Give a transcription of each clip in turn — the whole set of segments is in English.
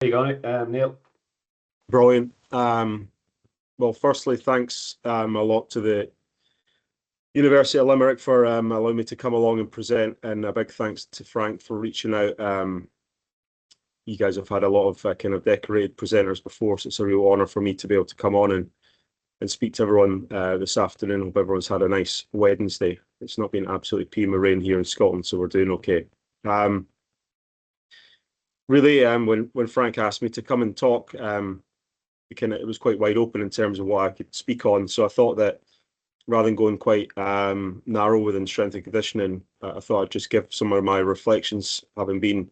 How you going, Neil? Brilliant. Well, firstly, thanks a lot to the University of Limerick for allowing me to come along and present, and a big thanks to Frank for reaching out. You guys have had a lot of kind of decorated presenters before, so it's a real honour for me to be able to come on and speak to everyone this afternoon. Hope everyone's had a nice Wednesday. It's not been absolutely peeing rain here in Scotland, so we're doing okay. Really, when Frank asked me to come and talk, it was quite wide open in terms of what I could speak on. So I thought that rather than going quite narrow within strength and conditioning, I thought I'd just give some of my reflections, having been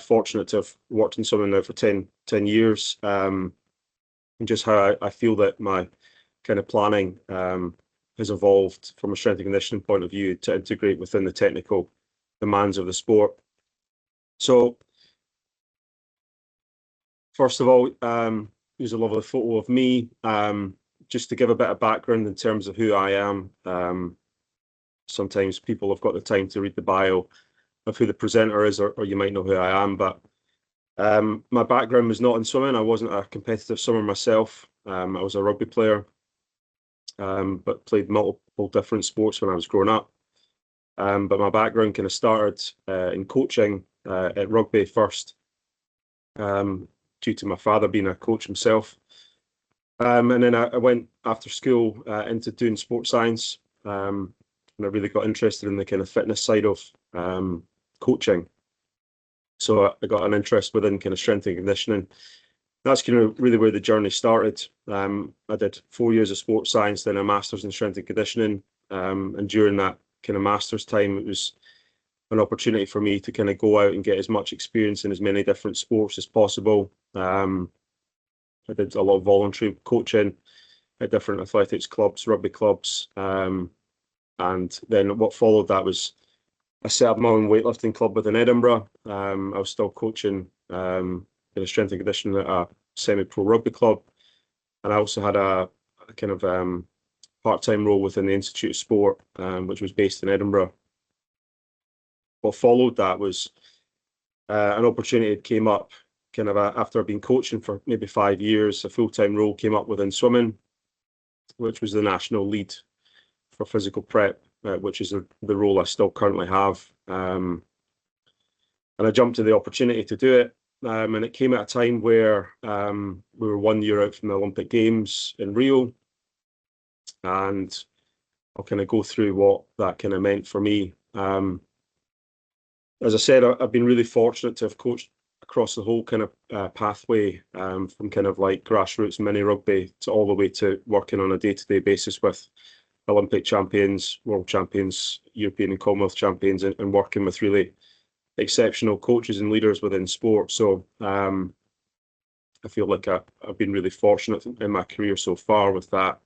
fortunate to have worked in something now for 10 years, and just how I feel that my kind of planning has evolved from a strength and conditioning point of view to integrate within the technical demands of the sport. So first of all, here's a lovely photo of me. Just to give a bit of background in terms of who I am. Sometimes people have got the time to read the bio of who the presenter is, or you might know who I am, but my background was not in swimming. I wasn't a competitive swimmer myself. I was a rugby player, but played multiple different sports when I was growing up. But my background kind of started in coaching at rugby first, due to my father being a coach himself. And then I went after school into doing sports science, and I really got interested in the kind of fitness side of coaching. So I got an interest within kind of strength and conditioning. That's kind of really where the journey started. I did 4 years of sports science, then a master's in strength and conditioning. And during that kind of master's time, it was an opportunity for me to kind of go out and get as much experience in as many different sports as possible. I did a lot of voluntary coaching at different athletics clubs, rugby clubs. And then what followed that was I set up my own weightlifting club within Edinburgh. I was still coaching in a strength and conditioning at a semi-pro rugby club. And I also had a kind of part-time role within the Institute of Sport, which was based in Edinburgh. What followed that was an opportunity that came up kind of after I've been coaching for maybe 5 years. A full-time role came up within swimming, which was the national lead for physical prep, which is the role I still currently have. And I jumped to the opportunity to do it. And it came at a time where we were 1 year out from the Olympic Games in Rio. And I'll kind of go through what that kind of meant for me. As I said, I've been really fortunate to have coached across the whole kind of pathway, from kind of like grassroots mini rugby to all the way to working on a day-to-day basis with Olympic champions, world champions, European and Commonwealth champions, and working with really exceptional coaches and leaders within sport. So I feel like I've been really fortunate in my career so far with that.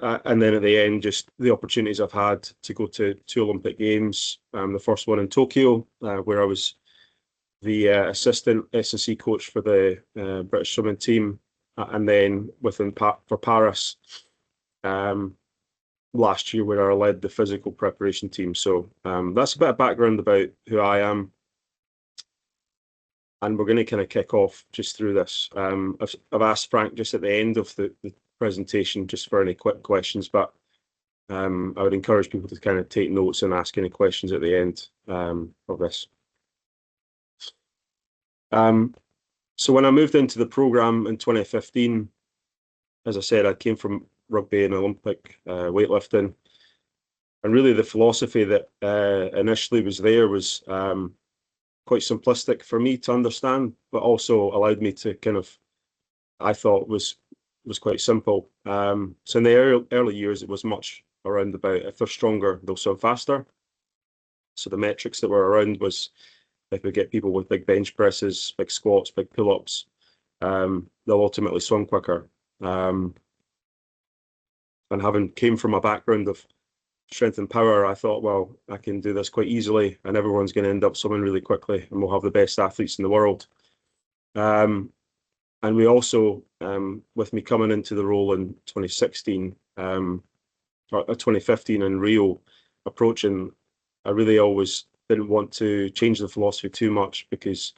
And then at the end, just the opportunities I've had to go to 2 Olympic Games. The first one in Tokyo, where I was the assistant S&C coach for the British swimming team, and then for Paris last year, where I led the physical preparation team. So that's a bit of background about who I am. And we're going to kind of kick off just through this. I've asked Frank just at the end of the presentation just for any quick questions, but I would encourage people to kind of take notes and ask any questions at the end of this. So when I moved into the program in 2015, as I said, I came from rugby and Olympic weightlifting. And really the philosophy that initially was there was quite simplistic for me to understand, but also allowed me to kind of, I thought was quite simple. So in the early years, it was much around about if they're stronger, they'll swim faster. So the metrics that were around was if we get people with big bench presses, big squats, big pull-ups, they'll ultimately swim quicker. And having came from a background of strength and power, I thought, well, I can do this quite easily and everyone's going to end up swimming really quickly and we'll have the best athletes in the world. And we also, with me coming into the role in 2016, or 2015 in Rio approaching, I really always didn't want to change the philosophy too much because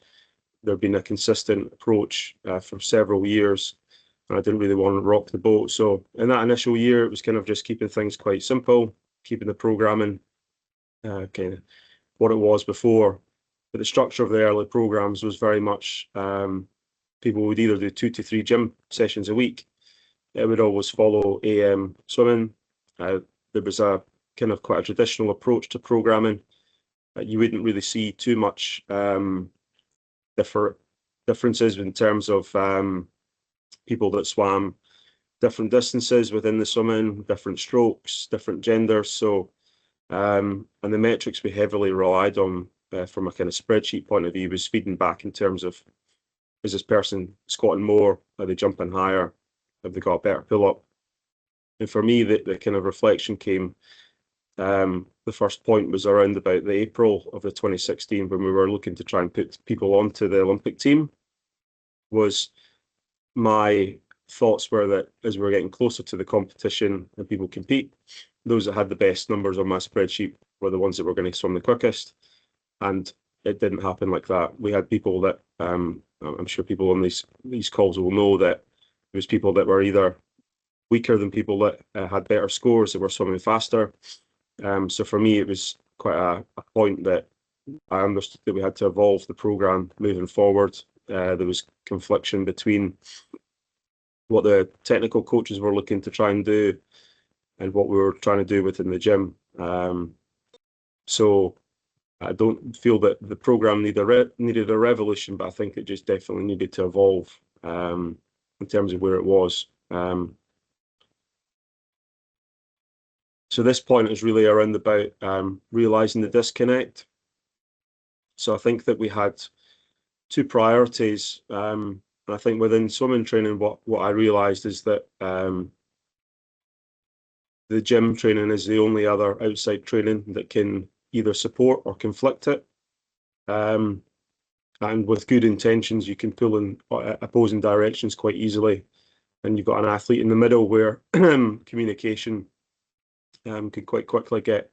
there'd been a consistent approach for several years, and I didn't really want to rock the boat. So in that initial year, it was kind of just keeping things quite simple, keeping the programming kind of what it was before. But the structure of the early programs was very much people would either do 2 to 3 gym sessions a week. It would always follow AM swimming. There was a kind of quite a traditional approach to programming. You wouldn't really see too much differences in terms of people that swam different distances within the swimming, different strokes, different genders. So, and the metrics we heavily relied on from a kind of spreadsheet point of view was feeding back in terms of, is this person squatting more? Are they jumping higher? Have they got a better pull up? And for me, the kind of reflection came, the first point was around about the April of the 2016 when we were looking to try and put people onto the Olympic team. Was my thoughts were that as we were getting closer to the competition and people compete, those that had the best numbers on my spreadsheet were the ones that were going to swim the quickest. And it didn't happen like that. We had people that I'm sure people on these calls will know that there was people that were either weaker than people that had better scores, that were swimming faster. So for me, it was quite a point that I understood that we had to evolve the program moving forward. There was confliction between what the technical coaches were looking to try and do and what we were trying to do within the gym. So I don't feel that the program needed a revolution, but I think it just definitely needed to evolve in terms of where it was. So this point is really around about realising the disconnect. So I think that we had two priorities. And I think within swimming training, what I realised is that the gym training is the only other outside training that can either support or conflict it. And with good intentions, you can pull in opposing directions quite easily. And you've got an athlete in the middle where communication could quite quickly get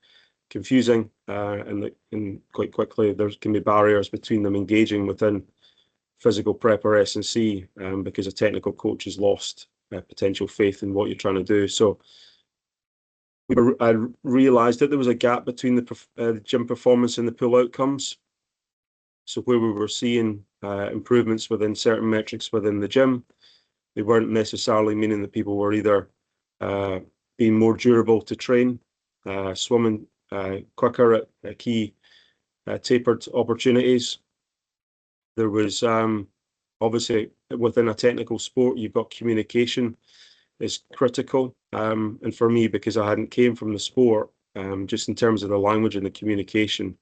confusing, and quite quickly there can be barriers between them engaging within physical prep or S&C because a technical coach has lost potential faith in what you're trying to do. So I realised that there was a gap between the gym performance and the pool outcomes. So where we were seeing improvements within certain metrics within the gym, they weren't necessarily meaning that people were either being more durable to train, swimming quicker at key tapered opportunities. There was obviously within a technical sport, you've got communication is critical. And for me, because I hadn't came from the sport, just in terms of the language and the communication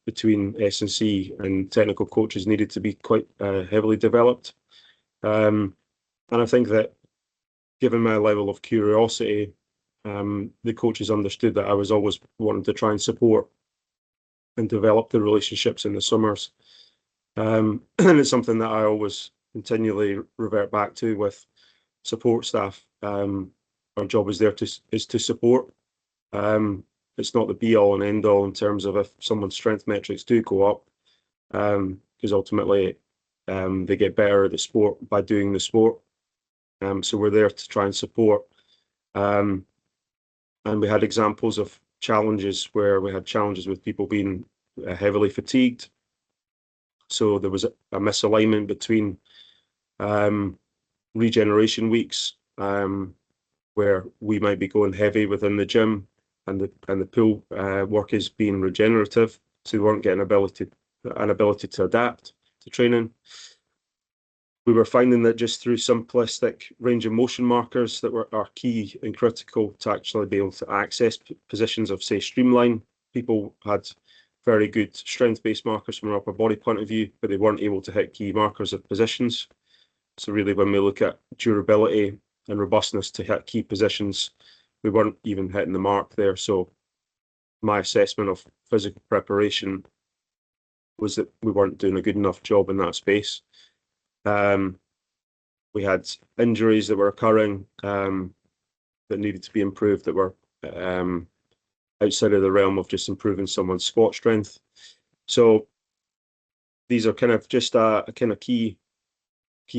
between S&C and technical coaches needed to be quite heavily developed. And I think that given my level of curiosity, the coaches understood that I was always wanting to try and support and develop the relationships in the summers. And it's something that I always continually revert back to with support staff. Our job is to support. It's not the be all and end all in terms of if someone's strength metrics do go up, because ultimately they get better at the sport by doing the sport. So we're there to try and support. And we had examples of challenges where we had challenges with people being heavily fatigued. So there was a misalignment between regeneration weeks, where we might be going heavy within the gym and the pool work is being regenerative. So we weren't getting an ability to adapt to training. We were finding that just through simplistic range of motion markers that are key and critical to actually be able to access positions of, say, streamline, people had very good strength-based markers from an upper body point of view, but they weren't able to hit key markers of positions. So really, when we look at durability and robustness to hit key positions, we weren't even hitting the mark there. So my assessment of physical preparation was that we weren't doing a good enough job in that space. We had injuries that were occurring that needed to be improved, that were outside of the realm of just improving someone's squat strength. So these are kind of just a kind of key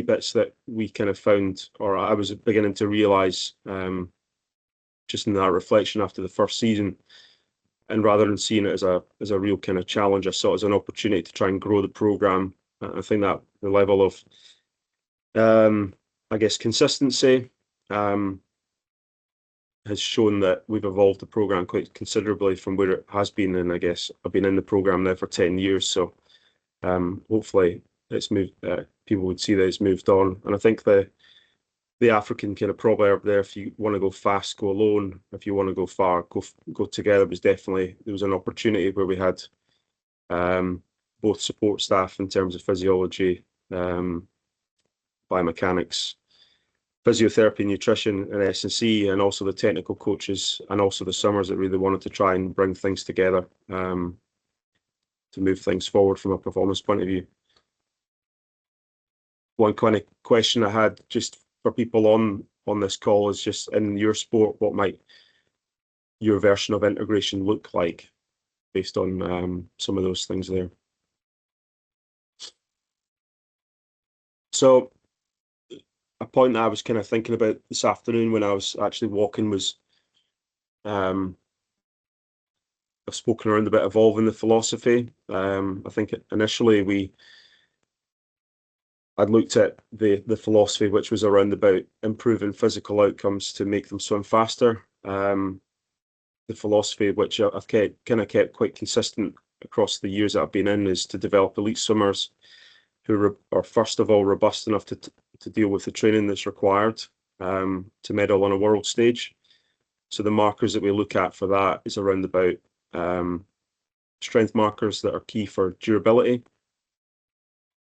bits that we kind of found, or I was beginning to realise just in that reflection after the first season. And rather than seeing it as a real kind of challenge, I saw it as an opportunity to try and grow the program. I think that the level of I guess consistency has shown that we've evolved the program quite considerably from where it has been. And I guess I've been in the program now for 10 years, so hopefully it's moved. People would see that it's moved on. And I think the African kind of proverb there, if you want to go fast, go alone. If you want to go far, go together, was definitely, there was an opportunity where we had both support staff in terms of physiology, biomechanics, physiotherapy, nutrition, and S&C, and also the technical coaches, and also the summers that really wanted to try and bring things together to move things forward from a performance point of view. One kind of question I had just for people on this call is just in your sport, what might your version of integration look like based on some of those things there? So a point that I was kind of thinking about this afternoon when I was actually walking was I've spoken around about evolving the philosophy. I think initially I'd looked at the philosophy, which was around about improving physical outcomes to make them swim faster. The philosophy, which I've kind of kept quite consistent across the years that I've been in, is to develop elite swimmers who are first of all robust enough to deal with the training that's required to medal on a world stage. So the markers that we look at for that is around about strength markers that are key for durability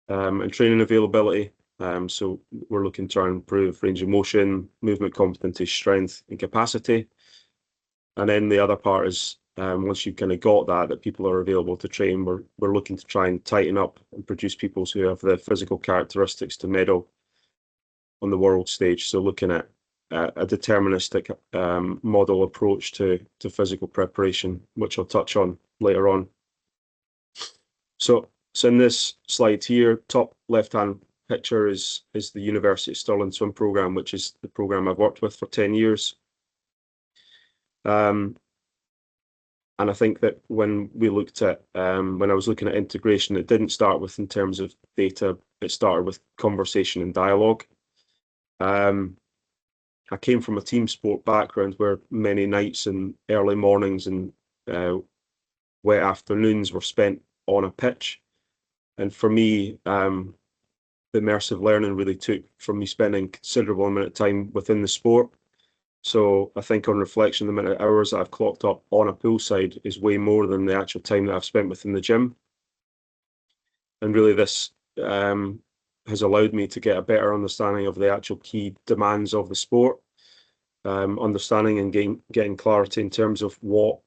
and training availability. So we're looking to try and improve range of motion, movement competency, strength, and capacity. And then the other part is once you've kind of got that people are available to train, we're looking to try and tighten up and produce people who have the physical characteristics to medal on the world stage. So looking at a deterministic model approach to physical preparation, which I'll touch on later on. So in this slide here, top left-hand picture is the University of Stirling swim program, which is the program I've worked with for 10 years. And I think that when we looked at, when I was looking at integration, it didn't start with in terms of data, it started with conversation and dialogue. I came from a team sport background where many nights and early mornings and wet afternoons were spent on a pitch. And for me, the immersive learning really took from me spending considerable amount of time within the sport. So I think on reflection, the amount of hours that I've clocked up on a poolside is way more than the actual time that I've spent within the gym. And really this has allowed me to get a better understanding of the actual key demands of the sport, understanding and getting clarity in terms of what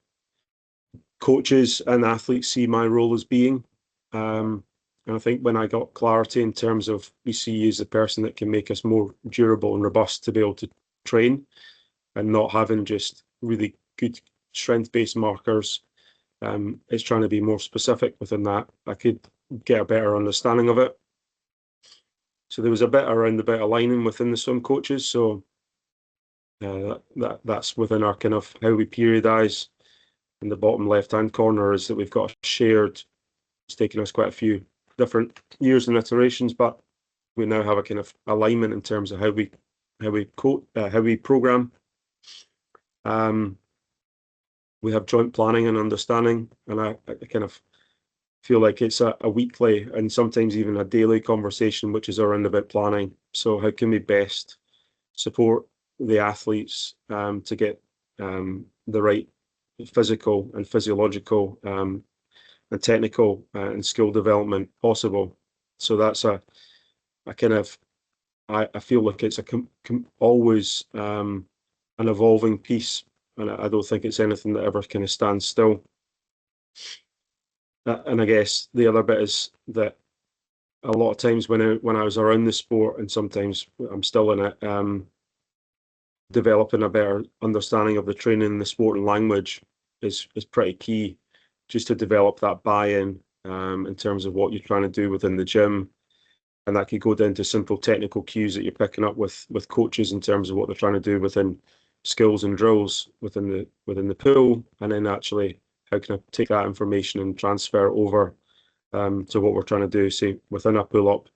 coaches and athletes see my role as being. And I think when I got clarity in terms of we see you as the person that can make us more durable and robust to be able to train and not having just really good strength-based markers, it's trying to be more specific within that. I could get a better understanding of it. So there was a bit around about aligning within the swim coaches. So that's within our kind of how we periodize. In the bottom left-hand corner is that we've got a shared, it's taken us quite a few different years and iterations, but we now have a kind of alignment in terms of how we program. We have joint planning and understanding, and I kind of feel like it's a weekly and sometimes even a daily conversation, which is around about planning. So how can we best support the athletes to get the right physical and physiological and technical and skill development possible. So that's a kind of, I feel like it's always an evolving piece, and I don't think it's anything that ever kind of stands still. And I guess the other bit is that a lot of times when I was around the sport, and sometimes I'm still in it, developing a better understanding of the training and the sport and language is pretty key, just to develop that buy-in in terms of what you're trying to do within the gym. And that could go down to simple technical cues that you're picking up with coaches in terms of what they're trying to do within skills and drills within the pool, and then actually how can I take that information and transfer it over to what we're trying to do, say within a pull up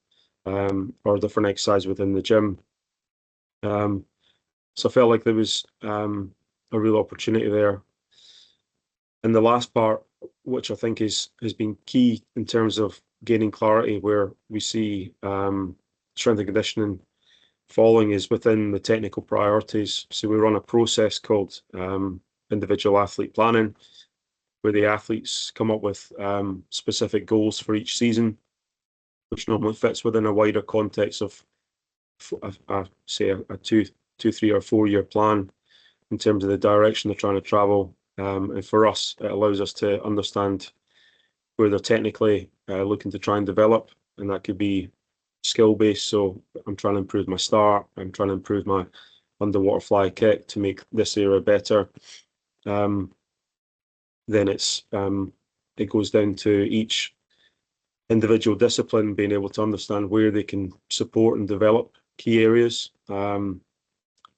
or a different exercise within the gym. So I felt like there was a real opportunity there. And the last part, which I think has been key in terms of gaining clarity, where we see strength and conditioning falling, is within the technical priorities. So we run a process called individual athlete planning, where the athletes come up with specific goals for each season, which normally fits within a wider context of say a 2, 3, or 4 year plan in terms of the direction they're trying to travel. And for us, it allows us to understand where they're technically looking to try and develop, and that could be skill based. So I'm trying to improve my start, I'm trying to improve my underwater fly kick to make this area better. Then it goes down to each individual discipline being able to understand where they can support and develop key areas. And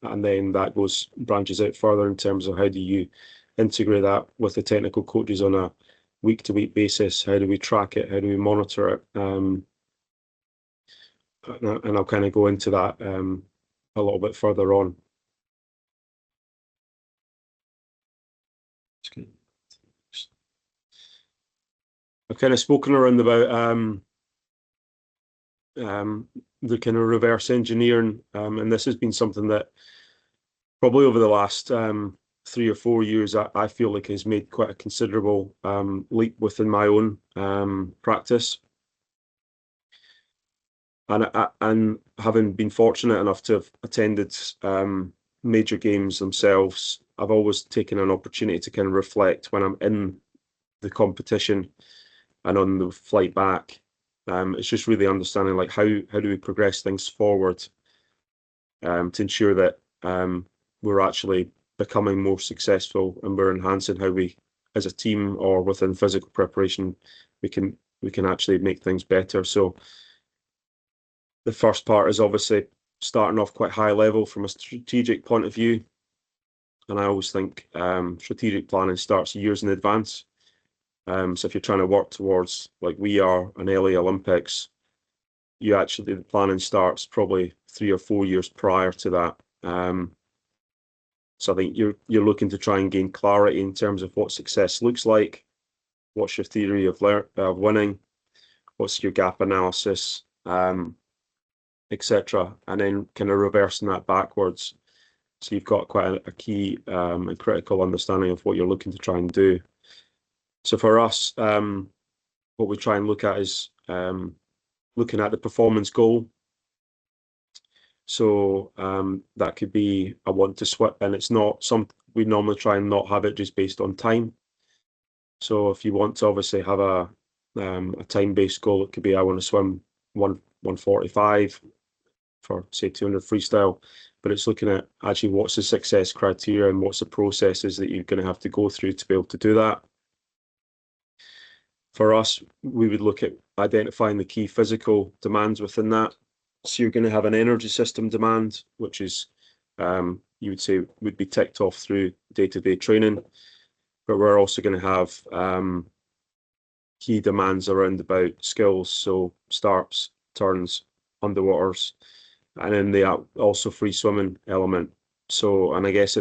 then that branches out further in terms of how do you integrate that with the technical coaches on a week-to-week basis. How do we track it? How do we monitor it? And I'll kind of go into that a little bit further on. I've kind of spoken around about the kind of reverse engineering, and this has been something that probably over the last 3 or 4 years, I feel like has made quite a considerable leap within my own practice. And having been fortunate enough to have attended major games themselves, I've always taken an opportunity to kind of reflect when I'm in the competition and on the flight back. It's just really understanding like how do we progress things forward to ensure that we're actually becoming more successful and we're enhancing how we, as a team or within physical preparation, we can actually make things better. So the first part is obviously starting off quite high level from a strategic point of view. And I always think strategic planning starts years in advance. So if you're trying to work towards, like we are, an LA Olympics, the planning starts probably 3 or 4 years prior to that. So I think you're looking to try and gain clarity in terms of what success looks like, what's your theory of winning, what's your gap analysis, etc., and then kind of reversing that backwards. So you've got quite a key and critical understanding of what you're looking to try and do. So for us, what we try and look at is looking at the performance goal. So that could be I want to swim, and it's not we normally try and not have it just based on time. So if you want to obviously have a time-based goal, it could be I want to swim 1:45 for say 200 freestyle, but it's looking at actually what's the success criteria and what's the processes that you're going to have to go through to be able to do that. For us, we would look at identifying the key physical demands within that. So you're going to have an energy system demand, which is you would say would be ticked off through day-to-day training, but we're also going to have key demands around about skills, so starts, turns, underwaters, and then the also free swimming element. So, and I guess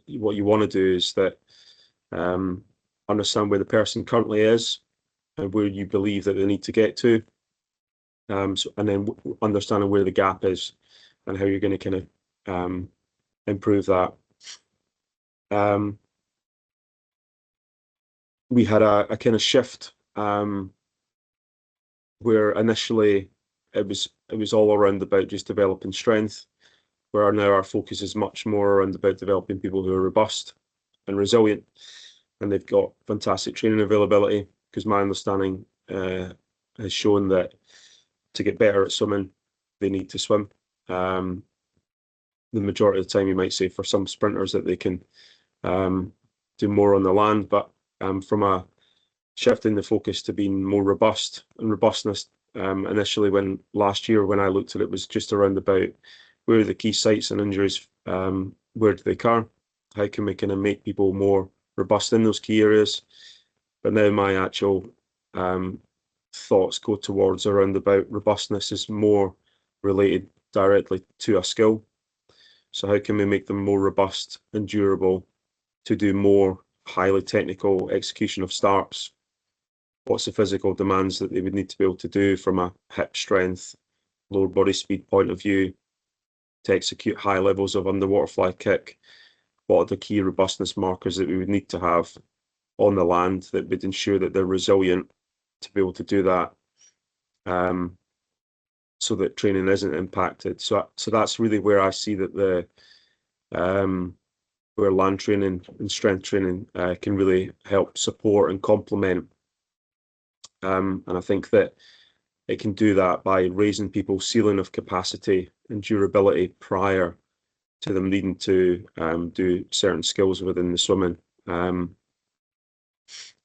what you want to do is that understand where the person currently is and where you believe that they need to get to. And then understanding where the gap is and how you're going to kind of improve that. We had a kind of shift where initially it was all around about just developing strength, where now our focus is much more around about developing people who are robust and resilient, and they've got fantastic training availability, because my understanding has shown that to get better at swimming, they need to swim. The majority of the time, you might say for some sprinters that they can do more on the land, but from a shifting the focus to being more robust and robustness. Initially, when last year when I looked at it, was just around about where are the key sites and injuries, where do they occur, how can we kind of make people more robust in those key areas. But now my actual thoughts go towards around about robustness is more related directly to a skill. So how can we make them more robust and durable to do more highly technical execution of starts? What's the physical demands that they would need to be able to do from a hip strength, lower body speed point of view to execute high levels of underwater fly kick? What are the key robustness markers that we would need to have on the land that would ensure that they're resilient to be able to do that, so that training isn't impacted. So that's really where I see that the where land training and strength training can really help support and complement. And I think that it can do that by raising people's ceiling of capacity and durability prior to them needing to do certain skills within the swimming,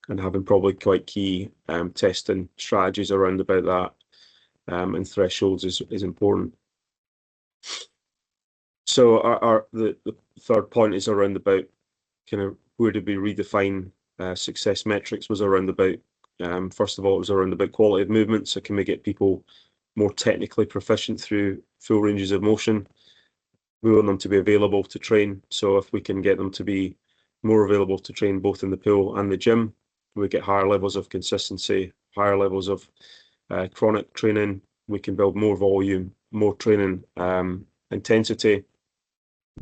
and having probably quite key testing strategies around about that, and thresholds is important. So the third point is around about kind of where did we redefine success metrics, was around about, first of all, it was around about quality of movement. So can we get people more technically proficient through full ranges of motion? We want them to be available to train. So if we can get them to be more available to train both in the pool and the gym, we get higher levels of consistency, higher levels of chronic training. We can build more volume, more training intensity,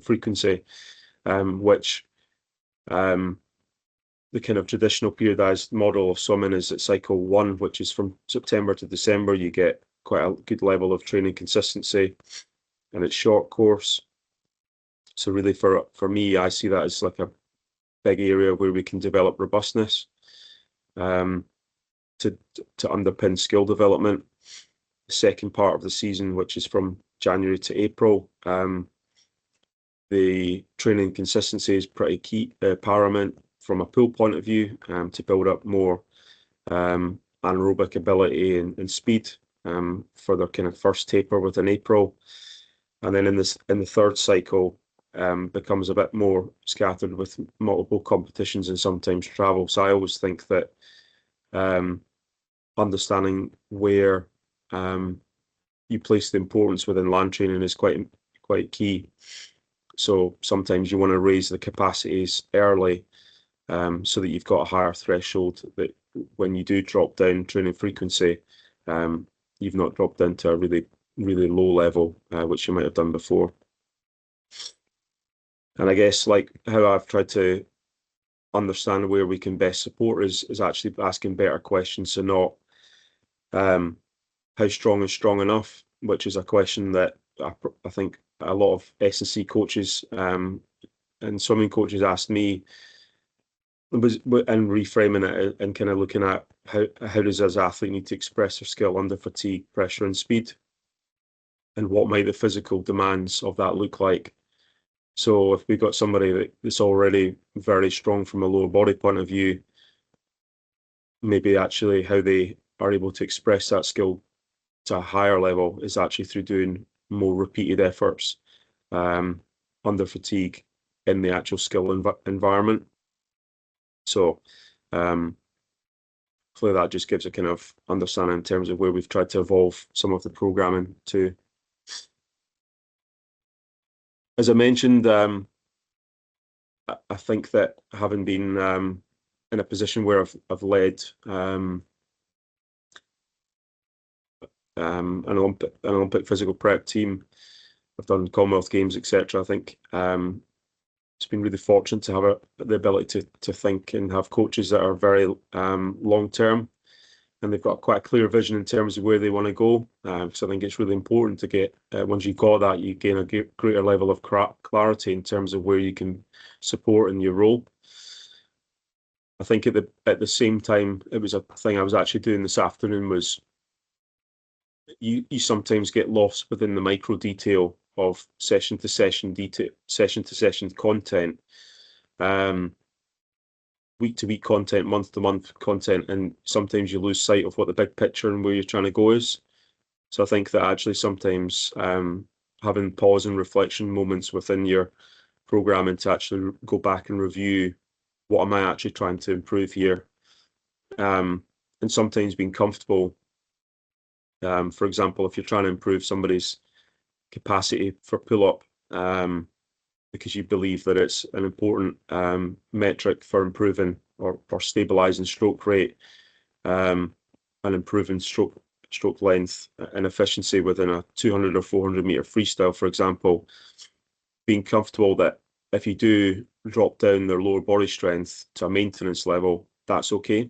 frequency, which the kind of traditional periodized model of swimming is at cycle 1, which is from September to December. You get quite a good level of training consistency, and it's short course. So really for me, I see that as like a big area where we can develop robustness to underpin skill development. The second part of the season, which is from January to April, the training consistency is pretty key, paramount from a pool point of view, to build up more anaerobic ability and speed for their kind of first taper within April. And then in the third cycle, becomes a bit more scattered with multiple competitions and sometimes travel. So I always think that understanding where you place the importance within land training is quite key. So sometimes you want to raise the capacities early, so that you've got a higher threshold, that when you do drop down training frequency, you've not dropped down to a really, really low level, which you might have done before. And I guess like how I've tried to understand where we can best support is actually asking better questions. So not how strong is strong enough, which is a question that I think a lot of S&C coaches and swimming coaches asked me, and reframing it and kind of looking at how does this athlete need to express their skill under fatigue, pressure, and speed, and what might the physical demands of that look like. So if we've got somebody that's already very strong from a lower body point of view, maybe actually how they are able to express that skill to a higher level is actually through doing more repeated efforts under fatigue in the actual skill environment. So hopefully that just gives a kind of understanding in terms of where we've tried to evolve some of the programming to. As I mentioned, I think that having been in a position where I've led an Olympic physical prep team, I've done Commonwealth Games, etc. I think it's been really fortunate to have the ability to think and have coaches that are very long term, and they've got quite a clear vision in terms of where they want to go. So I think it's really important to get, once you've got that, you gain a greater level of clarity in terms of where you can support in your role. I think at the same time, it was a thing I was actually doing this afternoon, was you sometimes get lost within the micro detail of session to session content, week-to-week content, month-to-month content, and sometimes you lose sight of what the big picture and where you're trying to go is. So I think that actually sometimes having pause and reflection moments within your programming to actually go back and review what am I actually trying to improve here, and sometimes being comfortable. For example, if you're trying to improve somebody's capacity for pull-up, because you believe that it's an important metric for improving or stabilizing stroke rate, and improving stroke length and efficiency within a 200 or 400 meter freestyle, for example, being comfortable that if you do drop down their lower body strength to a maintenance level, that's okay.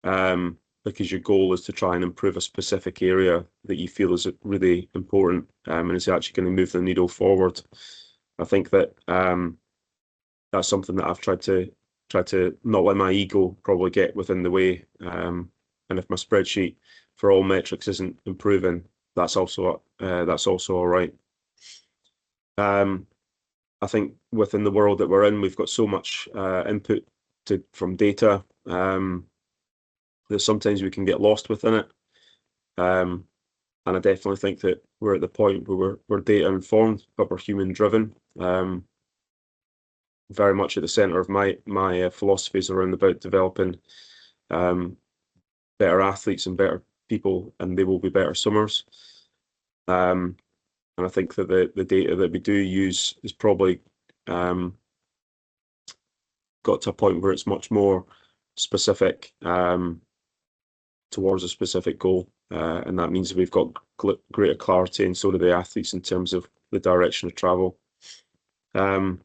Because your goal is to try and improve a specific area that you feel is really important, and is actually going to move the needle forward. I think that that's something that I've tried to not let my ego probably get within the way. And if my spreadsheet for all metrics isn't improving, that's also all right. I think within the world that we're in, we've got so much input from data that sometimes we can get lost within it. And I definitely think that we're at the point where we're data informed, but we're human driven. Very much at the center of my philosophies around about developing better athletes and better people, and they will be better swimmers. And I think that the data that we do use is probably got to a point where it's much more specific towards a specific goal, and that means that we've got greater clarity, and so do the athletes in terms of the direction of travel. I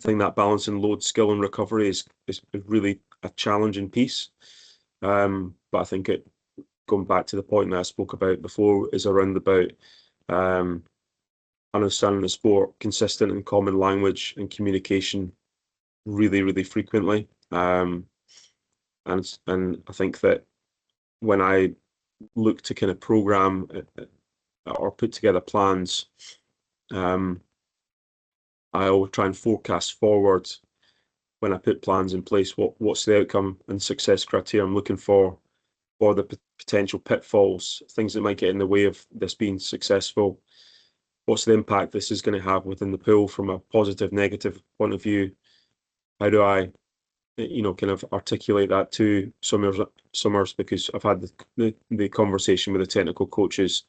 think that balancing load, skill, and recovery is really a challenging piece. But I think going back to the point that I spoke about before, is around about understanding the sport, consistent and common language and communication really, really frequently. And I think that when I look to kind of program or put together plans, I always try and forecast forward when I put plans in place. What's the outcome and success criteria I'm looking for the potential pitfalls, things that might get in the way of this being successful. What's the impact this is going to have within the pool from a positive, negative point of view? How do I, kind of articulate that to swimmers? Because I've had the conversation with the technical coaches,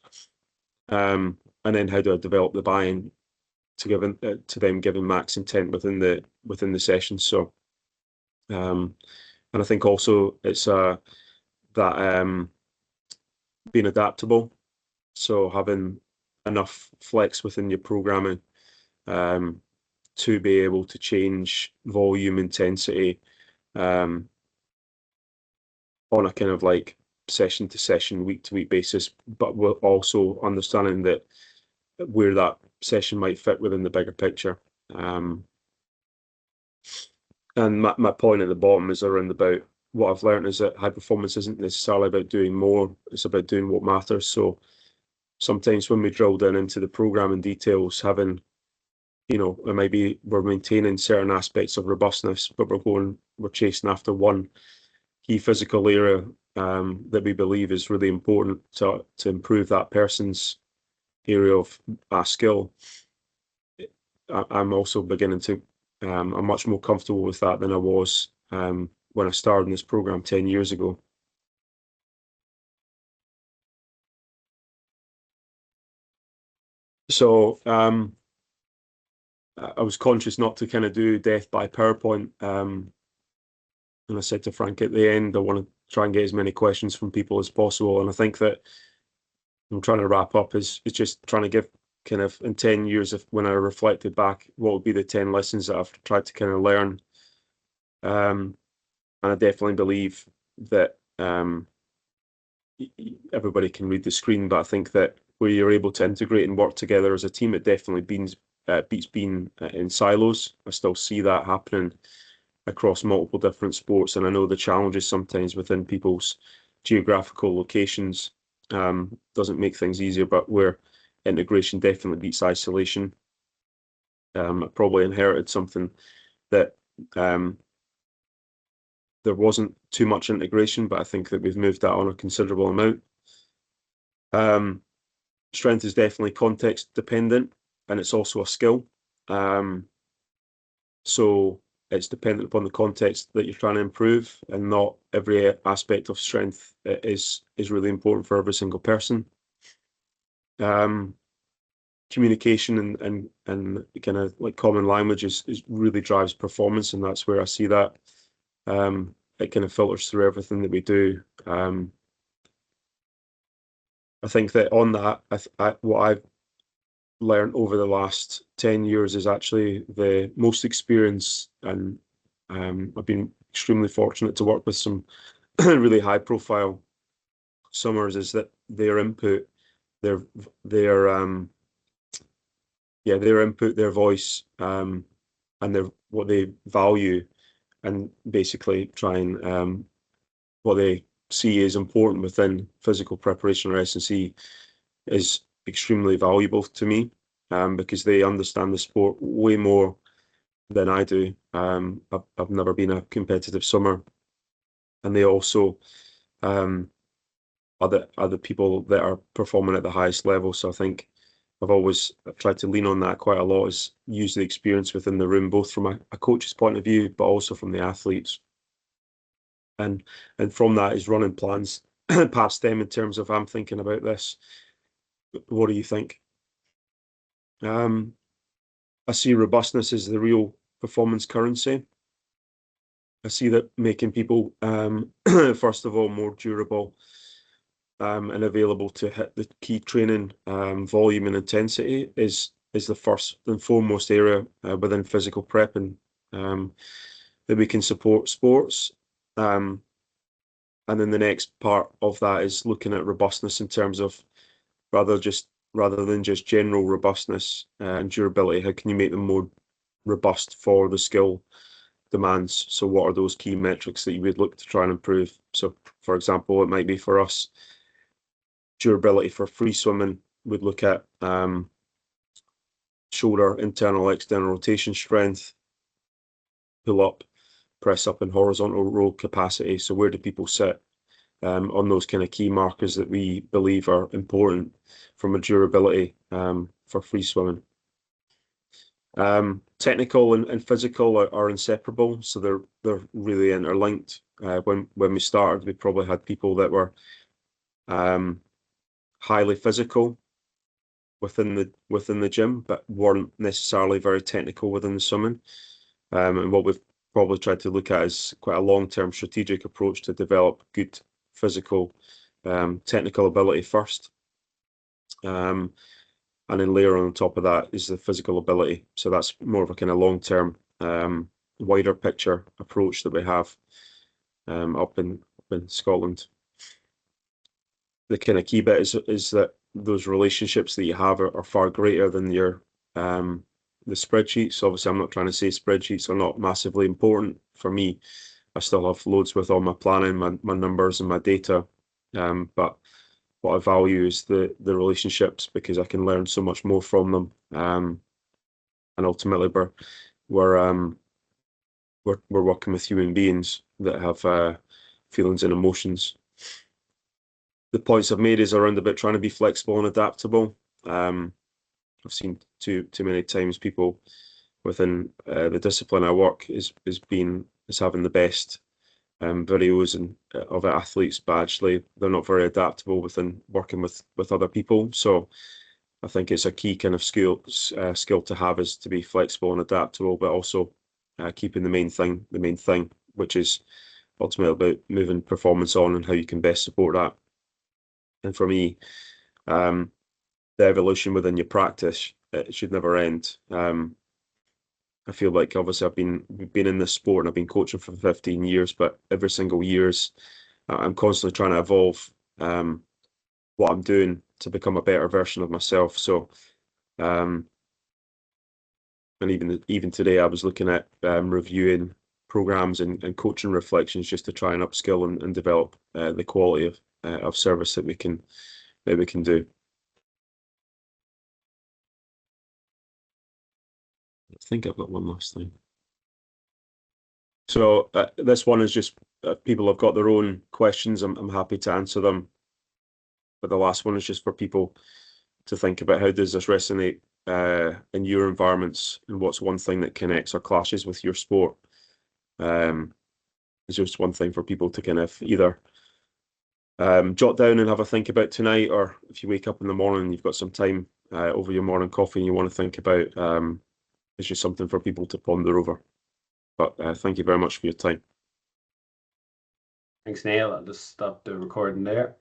and then how do I develop the buy-in to them giving max intent within the session. So, and I think also it's that being adaptable. So having enough flex within your programming to be able to change volume, intensity on a kind of like session to session, week to week basis, but we're also understanding that where that session might fit within the bigger picture. And my point at the bottom is around about what I've learned is that high performance isn't necessarily about doing more, it's about doing what matters. So sometimes when we drill down into the programming details, having, it might be we're maintaining certain aspects of robustness, but we're chasing after one key physical area that we believe is really important to improve that person's area of skill. I'm also beginning to, I'm much more comfortable with that than I was when I started in this program 10 years ago. So I was conscious not to kind of do death by PowerPoint. And I said to Frank at the end, I want to try and get as many questions from people as possible. And I think that I'm trying to wrap up is just trying to give kind of in 10 years, when I reflected back, what would be the 10 lessons that I've tried to kind of learn. And I definitely believe that everybody can read the screen, but I think that where you're able to integrate and work together as a team, it definitely beats being in silos. I still see that happening across multiple different sports, and I know the challenges sometimes within people's geographical locations doesn't make things easier, but where integration definitely beats isolation. I probably inherited something that there wasn't too much integration, but I think that we've moved that on a considerable amount. Strength is definitely context dependent, and it's also a skill. So it's dependent upon the context that you're trying to improve, and not every aspect of strength is really important for every single person. Communication and kind of like common language is really drives performance, and that's where I see that. It kind of filters through everything that we do. I think that on that, what I've learned over the last 10 years is actually the most experience, and I've been extremely fortunate to work with some really high profile summers, is that their input, their their input, their voice, and their what they value, and basically try and what they see is important within physical preparation or S&C is extremely valuable to me, because they understand the sport way more than I do. I've never been a competitive swimmer, and they also are the people that are performing at the highest level. So I think I've tried to lean on that quite a lot, is use the experience within the room, both from a coach's point of view, but also from the athletes. And from that is running plans past them in terms of, I'm thinking about this. What do you think? I see robustness as the real performance currency. I see that making people, first of all, more durable, and available to hit the key training volume and intensity is the first and foremost area within physical prep, and that we can support sports. And then the next part of that is looking at robustness in terms of rather than just general robustness and durability. How can you make them more robust for the skill demands? So what are those key metrics that you would look to try and improve? So for example, it might be for us, durability for free swimming, would look at shoulder internal external rotation strength, pull up, press up, and horizontal row capacity. So where do people sit on those kind of key markers that we believe are important from a durability for free swimming? Technical and physical are inseparable, so they're really interlinked. When we started, we probably had people that were highly physical within the gym, but weren't necessarily very technical within the swimming. And what we've probably tried to look at is quite a long-term strategic approach to develop good physical, technical ability first. And then layer on top of that is the physical ability. So that's more of a kind of long-term, wider picture approach that we have up in Scotland. The kind of key bit is that those relationships that you have are far greater than your the spreadsheets. Obviously, I'm not trying to say spreadsheets are not massively important for me. I still have loads with all my planning, my numbers and my data. But what I value is the relationships, because I can learn so much more from them. And ultimately we're working with human beings that have feelings and emotions. The points I've made is around about trying to be flexible and adaptable. I've seen too many times people within the discipline I work is having the best videos and of athletes, but actually they're not very adaptable within working with other people. So I think it's a key kind of skill to have, is to be flexible and adaptable, but also keeping the main thing, which is ultimately about moving performance on and how you can best support that. And for me, the evolution within your practice, it should never end. I feel like obviously we've been in this sport and I've been coaching for 15 years, but every single years I'm constantly trying to evolve what I'm doing to become a better version of myself. So, and even today I was looking at reviewing programs and coaching reflections just to try and upskill and develop the quality of service that we can do. I think I've got one last thing. So this one is just people have got their own questions, I'm happy to answer them. But the last one is just for people to think about, how does this resonate in your environments, and what's one thing that connects or clashes with your sport? It's just one thing for people to kind of either jot down and have a think about tonight, or if you wake up in the morning and you've got some time over your morning coffee and you want to think about, it's just something for people to ponder over. But thank you very much for your time. Thanks, Neil. I'll just stop the recording there.